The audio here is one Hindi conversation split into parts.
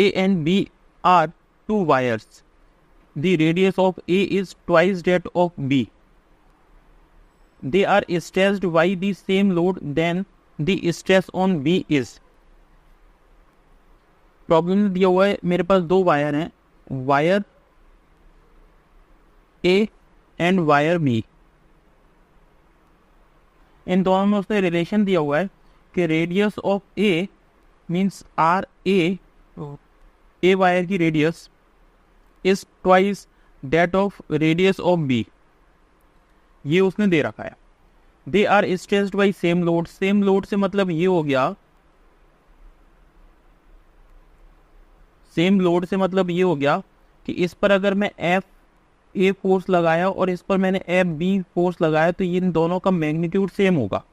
A and B are two wires. The radius of A is twice that of B. They are stressed by the same load than the stress on B is. Problem में दिया हुआ है मेरे पास दो वायर हैं, wire A and wire B. इन दोनों में उसने रिलेशन दिया हुआ है कि radius of A means R A wire की radius is twice that of radius of B. ये उसने दे रखा है. They are stressed by same load. Same load से मतलब ये हो गया, सेम लोड से मतलब ये हो गया कि इस पर अगर मैं एफ ए फोर्स लगाया और इस पर मैंने एफ बी फोर्स लगाया तो इन दोनों का मैग्नीट्यूड सेम होगा,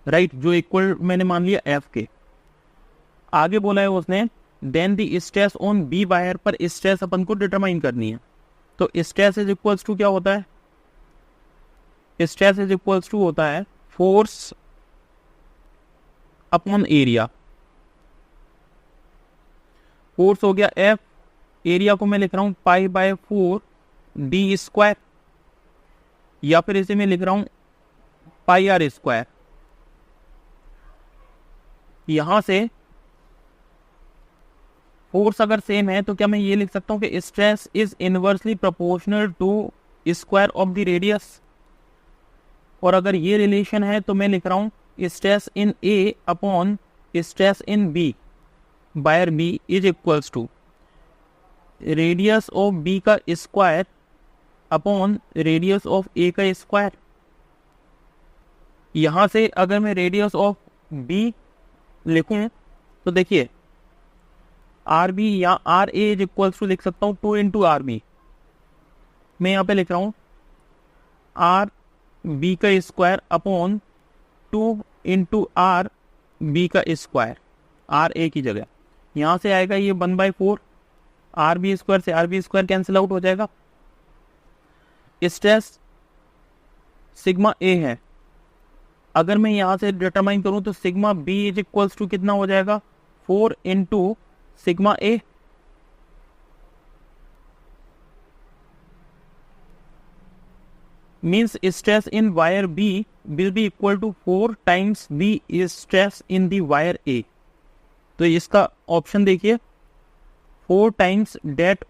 राइट, जो इक्वल मैंने मान लिया एफ के. आगे बोला है उसने then the stress on B wire पर स्ट्रेस अपन को डिटरमाइन करनी है. तो स्ट्रेस इज इक्वल्स टू क्या होता है? स्ट्रेस इज इक्वल्स टू होता है फोर्स अपॉन एरिया. फोर्स हो गया एफ, एरिया को मैं लिख रहा हूं पाई बाय 4 डी स्क्वायर, या फिर इसे मैं लिख रहा हूं पाई आर स्क्वायर. यहां से फोर्स अगर सेम है तो क्या मैं ये लिख सकता हूं कि stress is inversely proportional to square of the radius. और अगर ये रिलेशन है तो मैं लिख रहा हूं stress in A upon stress in B wire B is equals to radius of B का square upon radius of A का स्क्वायर. यहां से अगर मैं रेडियस ऑफ बी लिखूं तो देखिए आर बी या R A is equals to लिख सकता हूं 2 इंटू आर बी. मैं यहां पे लिख रहा हूं आर बी का square upon 2 into R B का स्क्वायर, आर ए की जगह. यहां से आएगा ये 1/4, आर बी स्क्वायर से R B square cancel out हो जाएगा. स्ट्रेस सिग्मा ए है, अगर मैं यहां से डिटरमाइन करूं तो sigma B is equals to कितना हो जाएगा 4 into sigma A. Means stress in wire B will be equal to 4 times B is stress in the wire A. तो इसका ऑप्शन देखिए 4 टाइम्स डेट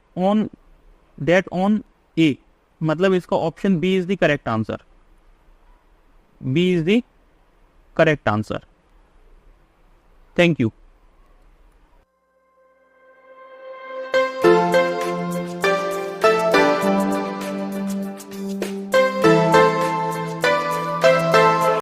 ऑन ए, मतलब इसका option B is the correct answer. B is the correct answer. Thank you.